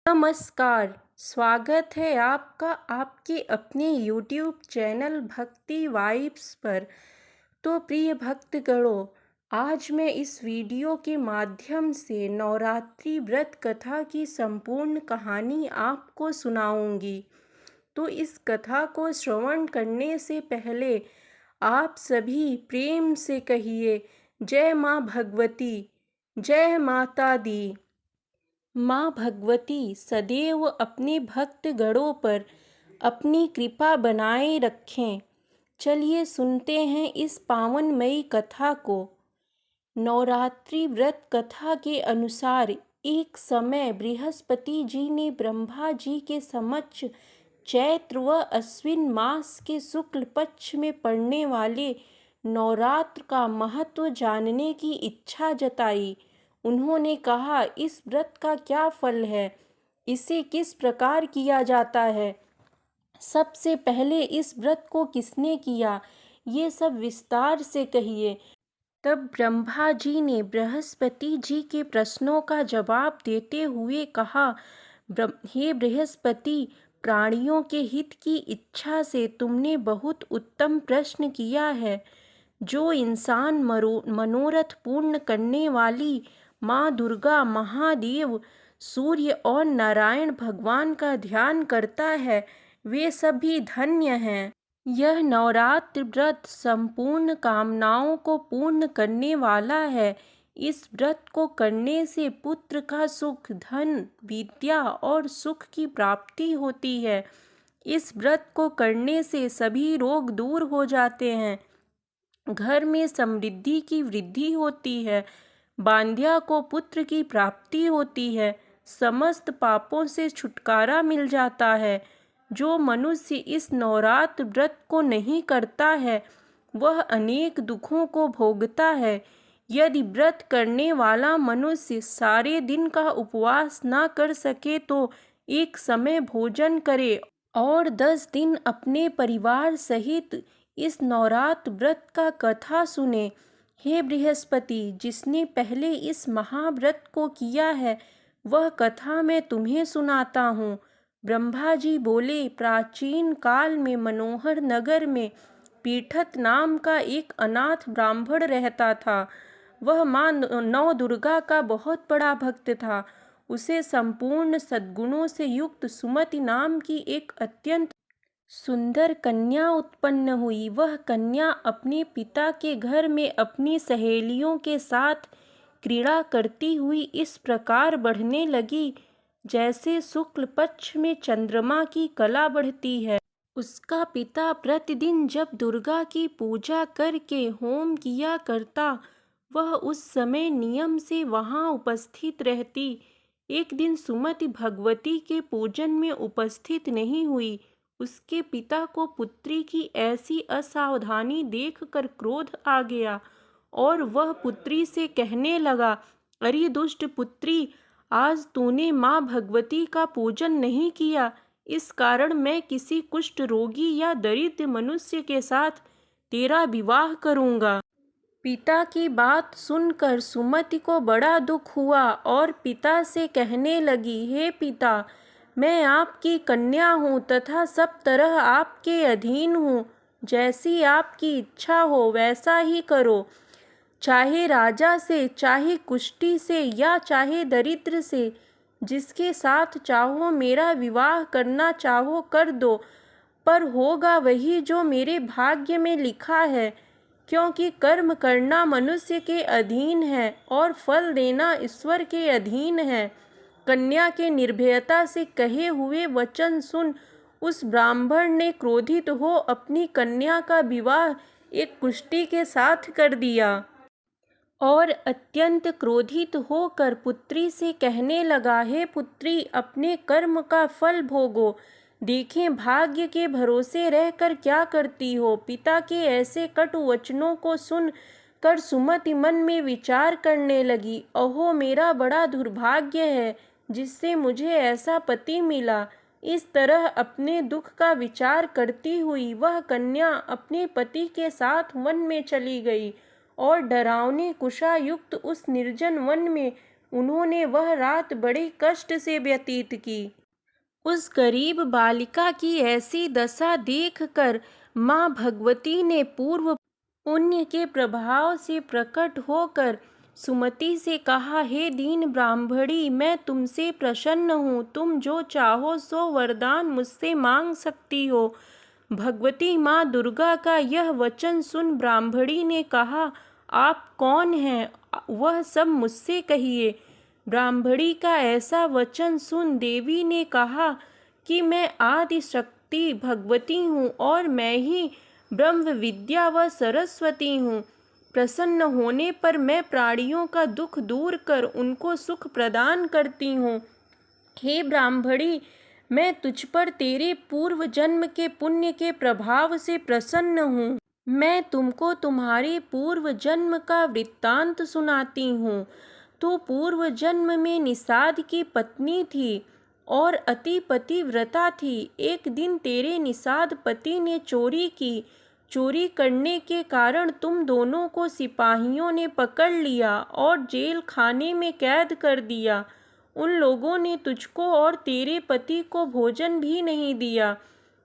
नमस्कार। स्वागत है आपका आपके अपने YouTube चैनल भक्ति वाइब्स पर। तो प्रिय भक्तगणों, आज मैं इस वीडियो के माध्यम से नवरात्रि व्रत कथा की संपूर्ण कहानी आपको सुनाऊंगी। तो इस कथा को श्रवण करने से पहले आप सभी प्रेम से कहिए, जय माँ भगवती, जय माता दी। माँ भगवती सदैव अपने भक्तगणों पर अपनी कृपा बनाए रखें। चलिए सुनते हैं इस पावनमयी कथा को। नवरात्रि व्रत कथा के अनुसार एक समय बृहस्पति जी ने ब्रह्मा जी के समक्ष चैत्र व अश्विन मास के शुक्ल पक्ष में पड़ने वाले नवरात्र का महत्व जानने की इच्छा जताई। उन्होंने कहा, इस व्रत का क्या फल है, इसे किस प्रकार किया जाता है, सबसे पहले इस व्रत को किसने किया, ये सब विस्तार से कहिए। तब ब्रह्मा जी ने बृहस्पति जी के प्रश्नों का जवाब देते हुए कहा, हे बृहस्पति, प्राणियों के हित की इच्छा से तुमने बहुत उत्तम प्रश्न किया है। जो इंसान मनोरथ पूर्ण करने वाली माँ दुर्गा, महादेव, सूर्य और नारायण भगवान का ध्यान करता है, वे सभी धन्य हैं। यह नवरात्र व्रत संपूर्ण कामनाओं को पूर्ण करने वाला है। इस व्रत को करने से पुत्र का सुख, धन, विद्या और सुख की प्राप्ति होती है। इस व्रत को करने से सभी रोग दूर हो जाते हैं, घर में समृद्धि की वृद्धि होती है, बांध्या को पुत्र की प्राप्ति होती है, समस्त पापों से छुटकारा मिल जाता है। जो मनुष्य इस नवरात्र व्रत को नहीं करता है, वह अनेक दुखों को भोगता है। यदि व्रत करने वाला मनुष्य सारे दिन का उपवास ना कर सके तो एक समय भोजन करे और 10 दिन अपने परिवार सहित इस नवरात्र व्रत का कथा सुने। हे बृहस्पति, जिसने पहले इस महाव्रत को किया है, वह कथा मैं तुम्हें सुनाता हूँ। ब्रह्मा जी बोले, प्राचीन काल में मनोहर नगर में पीठत नाम का एक अनाथ ब्राह्मण रहता था। वह माँ नौ दुर्गा का बहुत बड़ा भक्त था। उसे संपूर्ण सद्गुणों से युक्त सुमति नाम की एक अत्यंत सुंदर कन्या उत्पन्न हुई। वह कन्या अपने पिता के घर में अपनी सहेलियों के साथ क्रीड़ा करती हुई इस प्रकार बढ़ने लगी, जैसे शुक्ल पक्ष में चंद्रमा की कला बढ़ती है। उसका पिता प्रतिदिन जब दुर्गा की पूजा करके होम किया करता, वह उस समय नियम से वहां उपस्थित रहती। एक दिन सुमति भगवती के पूजन में उपस्थित नहीं हुई। उसके पिता को पुत्री की ऐसी असावधानी देखकर क्रोध आ गया और वह पुत्री से कहने लगा, अरे दुष्ट पुत्री, आज तूने माँ भगवती का पूजन नहीं किया, इस कारण मैं किसी कुष्ठ रोगी या दरिद्र मनुष्य के साथ तेरा विवाह करूँगा। पिता की बात सुनकर सुमति को बड़ा दुख हुआ और पिता से कहने लगी, हे पिता, मैं आपकी कन्या हूँ तथा सब तरह आपके अधीन हूँ। जैसी आपकी इच्छा हो वैसा ही करो। चाहे राजा से, चाहे कुष्ठी से या चाहे दरिद्र से, जिसके साथ चाहो मेरा विवाह करना चाहो कर दो, पर होगा वही जो मेरे भाग्य में लिखा है, क्योंकि कर्म करना मनुष्य के अधीन है और फल देना ईश्वर के अधीन है। कन्या के निर्भयता से कहे हुए वचन सुन उस ब्राह्मण ने क्रोधित हो अपनी कन्या का विवाह एक कुष्ठी के साथ कर दिया और अत्यंत क्रोधित होकर पुत्री से कहने लगा, हे पुत्री, अपने कर्म का फल भोगो। देखें भाग्य के भरोसे रहकर क्या करती हो। पिता के ऐसे कटु वचनों को सुन कर सुमति मन में विचार करने लगी, अहो मेरा बड़ा दुर्भाग्य है जिससे मुझे ऐसा पति मिला। इस तरह अपने दुख का विचार करती हुई वह कन्या अपने पति के साथ वन में चली गई और डरावने कुशा युक्त उस निर्जन वन में उन्होंने वह रात बड़े कष्ट से व्यतीत की। उस गरीब बालिका की ऐसी दशा देखकर माँ भगवती ने पूर्व पुण्य के प्रभाव से प्रकट होकर सुमति से कहा, हे दीन ब्राह्मणी, मैं तुमसे प्रसन्न हूँ। तुम जो चाहो सो वरदान मुझसे मांग सकती हो। भगवती माँ दुर्गा का यह वचन सुन ब्राह्मणी ने कहा, आप कौन हैं? वह सब मुझसे कहिए। ब्राह्मणी का ऐसा वचन सुन देवी ने कहा कि मैं आदि शक्ति भगवती हूँ और मैं ही ब्रह्म विद्या व सरस्वती हूँ। प्रसन्न होने पर मैं प्राणियों का दुख दूर कर उनको सुख प्रदान करती हूँ। हे ब्राह्मणी, मैं तुझ पर तेरे पूर्व जन्म के पुण्य के प्रभाव से प्रसन्न हूँ। मैं तुमको तुम्हारे पूर्व जन्म का वृत्तांत सुनाती हूँ। तो पूर्व जन्म में निषाद की पत्नी थी और अति पतिव्रता थी। एक दिन तेरे निषाद पति ने चोरी की। चोरी करने के कारण तुम दोनों को सिपाहियों ने पकड़ लिया और जेल खाने में कैद कर दिया। उन लोगों ने तुझको और तेरे पति को भोजन भी नहीं दिया।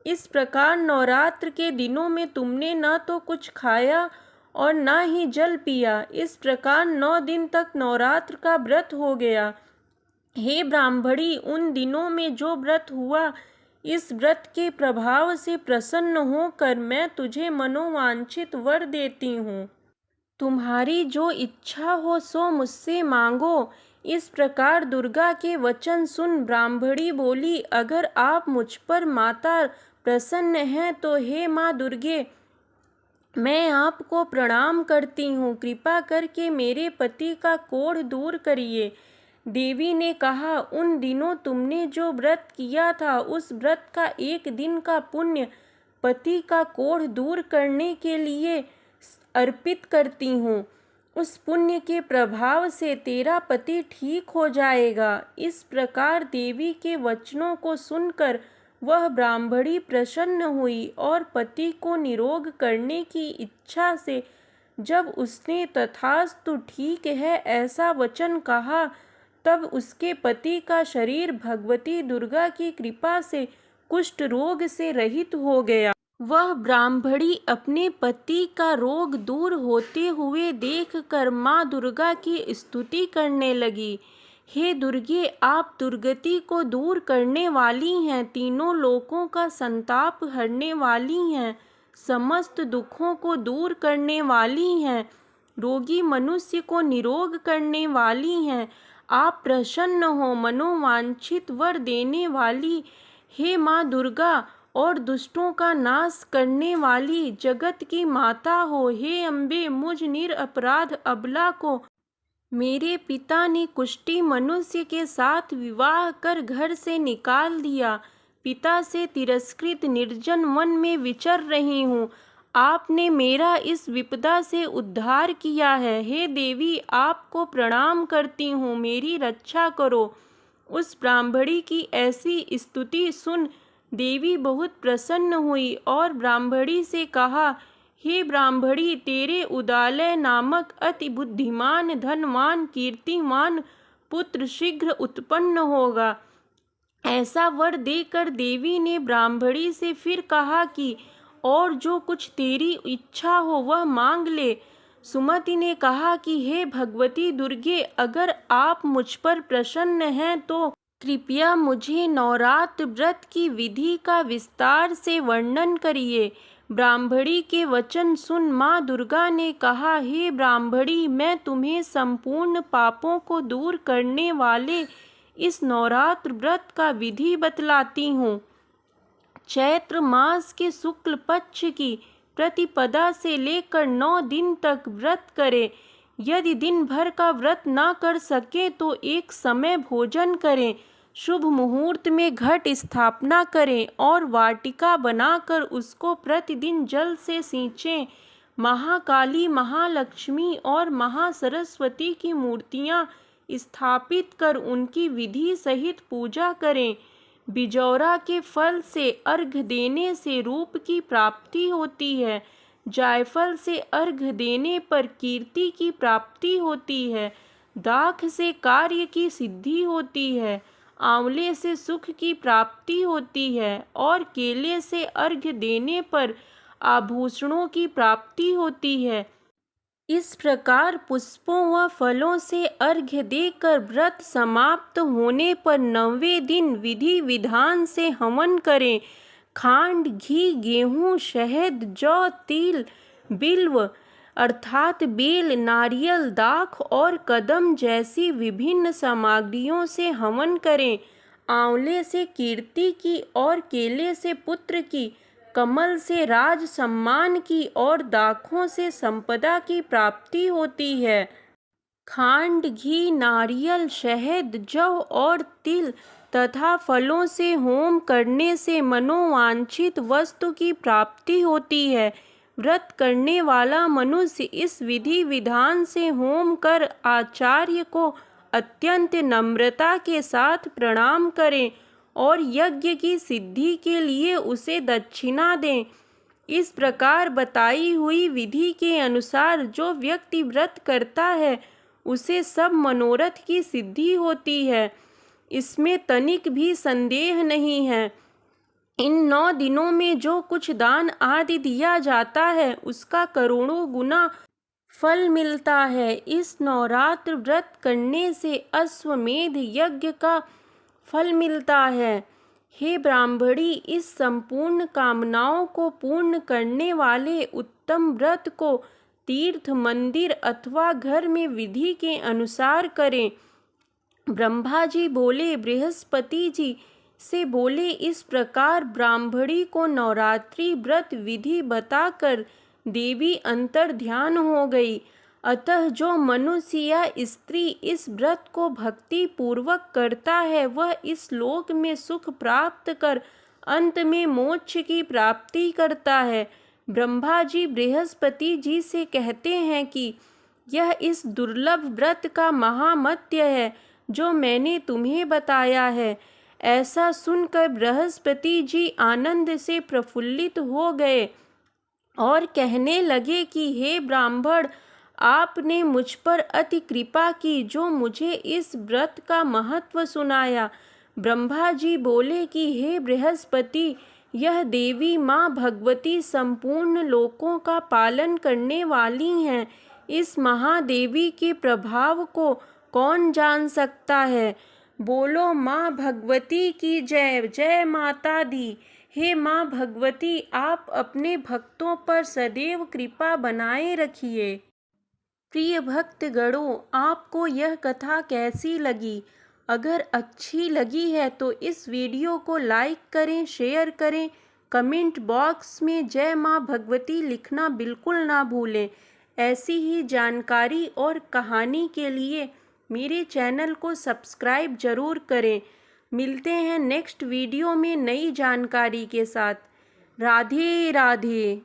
इस प्रकार नवरात्र के दिनों में तुमने न तो कुछ खाया और न ही जल पिया। इस प्रकार 9 दिन तक नवरात्र का व्रत हो गया। हे ब्राह्मणी, उन दिनों में जो व्रत हुआ, इस व्रत के प्रभाव से प्रसन्न होकर मैं तुझे मनोवांछित वर देती हूँ। तुम्हारी जो इच्छा हो सो मुझसे मांगो। इस प्रकार दुर्गा के वचन सुन ब्राह्मणी बोली, अगर आप मुझ पर माता प्रसन्न हैं तो हे माँ दुर्गे, मैं आपको प्रणाम करती हूँ। कृपा करके मेरे पति का कोढ़ दूर करिए। देवी ने कहा, उन दिनों तुमने जो व्रत किया था उस व्रत का एक दिन का पुण्य पति का कोढ़ दूर करने के लिए अर्पित करती हूँ। उस पुण्य के प्रभाव से तेरा पति ठीक हो जाएगा। इस प्रकार देवी के वचनों को सुनकर वह ब्राह्मणी प्रसन्न हुई और पति को निरोग करने की इच्छा से जब उसने तथास्तु ठीक है ऐसा वचन कहा, तब उसके पति का शरीर भगवती दुर्गा की कृपा से कुष्ठ रोग से रहित हो गया। वह ब्राह्मणी अपने पति का रोग दूर होते हुए देखकर माँ दुर्गा की स्तुति करने लगी। हे दुर्गे, आप दुर्गति को दूर करने वाली हैं, तीनों लोकों का संताप हरने वाली हैं, समस्त दुखों को दूर करने वाली हैं, रोगी मनुष्य को निरोग करने वाली हैं। आप प्रसन्न हो, मनोवांछित वर देने वाली हे माँ दुर्गा और दुष्टों का नाश करने वाली जगत की माता हो। हे अम्बे, मुझ निरपराध अबला को मेरे पिता ने कुष्ठी मनुष्य के साथ विवाह कर घर से निकाल दिया। पिता से तिरस्कृत निर्जन वन में विचर रही हूँ। आपने मेरा इस विपदा से उद्धार किया है। हे देवी, आपको प्रणाम करती हूँ, मेरी रक्षा करो। उस ब्राह्मणी की ऐसी स्तुति सुन देवी बहुत प्रसन्न हुई और ब्राह्मणी से कहा, हे ब्राह्मणी, तेरे उदालय नामक अति बुद्धिमान धनवान कीर्तिमान पुत्र शीघ्र उत्पन्न होगा। ऐसा वर देकर देवी ने ब्राह्मणी से फिर कहा कि और जो कुछ तेरी इच्छा हो वह मांग ले। सुमति ने कहा कि हे भगवती दुर्गे, अगर आप मुझ पर प्रसन्न हैं तो कृपया मुझे नवरात्र व्रत की विधि का विस्तार से वर्णन करिए। ब्राह्मणी के वचन सुन माँ दुर्गा ने कहा, हे ब्राह्मणी, मैं तुम्हें संपूर्ण पापों को दूर करने वाले इस नवरात्र व्रत का विधि बतलाती हूँ। चैत्र मास के शुक्ल पक्ष की प्रतिपदा से लेकर 9 दिन तक व्रत करें। यदि दिन भर का व्रत ना कर सके तो एक समय भोजन करें। शुभ मुहूर्त में घट स्थापना करें और वाटिका बनाकर उसको प्रतिदिन जल से सींचें। महाकाली, महालक्ष्मी और महासरस्वती की मूर्तियां स्थापित कर उनकी विधि सहित पूजा करें। बिजौरा के फल से अर्घ देने से रूप की प्राप्ति होती है। जायफल से अर्घ देने पर कीर्ति की प्राप्ति होती है। दाख से कार्य की सिद्धि होती है, आंवले से सुख की प्राप्ति होती है और केले से अर्घ्य देने पर आभूषणों की प्राप्ति होती है। इस प्रकार पुष्पों व फलों से अर्घ्य देकर व्रत समाप्त होने पर 9वें दिन विधि विधान से हवन करें। खांड, घी, गेहूँ, शहद, जौ, तिल, बिल्व अर्थात बेल, नारियल, दाख और कदम जैसी विभिन्न सामग्रियों से हवन करें। आंवले से कीर्ति की और केले से पुत्र की, कमल से राज सम्मान की और दाखों से संपदा की प्राप्ति होती है। खांड, घी, नारियल, शहद, जौ और तिल तथा फलों से होम करने से मनोवांछित वस्तु की प्राप्ति होती है। व्रत करने वाला मनुष्य इस विधि विधान से होम कर आचार्य को अत्यंत नम्रता के साथ प्रणाम करें और यज्ञ की सिद्धि के लिए उसे दक्षिणा दें। इस प्रकार बताई हुई विधि के अनुसार जो व्यक्ति व्रत करता है उसे सब मनोरथ की सिद्धि होती है, इसमें तनिक भी संदेह नहीं है। इन 9 दिनों में जो कुछ दान आदि दिया जाता है उसका करोड़ों गुना फल मिलता है। इस नवरात्र व्रत करने से अश्वमेध यज्ञ का फल मिलता है। हे ब्राह्मणी, इस संपूर्ण कामनाओं को पूर्ण करने वाले उत्तम व्रत को तीर्थ, मंदिर अथवा घर में विधि के अनुसार करें। ब्रह्मा जी बोले, बृहस्पति जी से बोले, इस प्रकार ब्राह्मणी को नवरात्रि व्रत विधि बताकर देवी अंतर ध्यान हो गई। अतः जो मनुष्य या स्त्री इस व्रत को भक्ति पूर्वक करता है वह इस लोक में सुख प्राप्त कर अंत में मोक्ष की प्राप्ति करता है। ब्रह्मा जी बृहस्पति जी से कहते हैं कि यह इस दुर्लभ व्रत का महामत्य है जो मैंने तुम्हें बताया है। ऐसा सुनकर बृहस्पति जी आनंद से प्रफुल्लित हो गए और कहने लगे कि हे ब्राह्मण, आपने मुझ पर अति कृपा की जो मुझे इस व्रत का महत्व सुनाया। ब्रह्मा जी बोले कि हे बृहस्पति, यह देवी माँ भगवती संपूर्ण लोकों का पालन करने वाली हैं। इस महादेवी के प्रभाव को कौन जान सकता है। बोलो माँ भगवती की जय। जय माता दी। हे माँ भगवती, आप अपने भक्तों पर सदैव कृपा बनाए रखिए। प्रिय भक्तगणों, आपको यह कथा कैसी लगी? अगर अच्छी लगी है तो इस वीडियो को लाइक करें, शेयर करें, कमेंट बॉक्स में जय माँ भगवती लिखना बिल्कुल ना भूलें। ऐसी ही जानकारी और कहानी के लिए मेरे चैनल को सब्सक्राइब जरूर करें। मिलते हैं नेक्स्ट वीडियो में नई जानकारी के साथ। राधे राधे।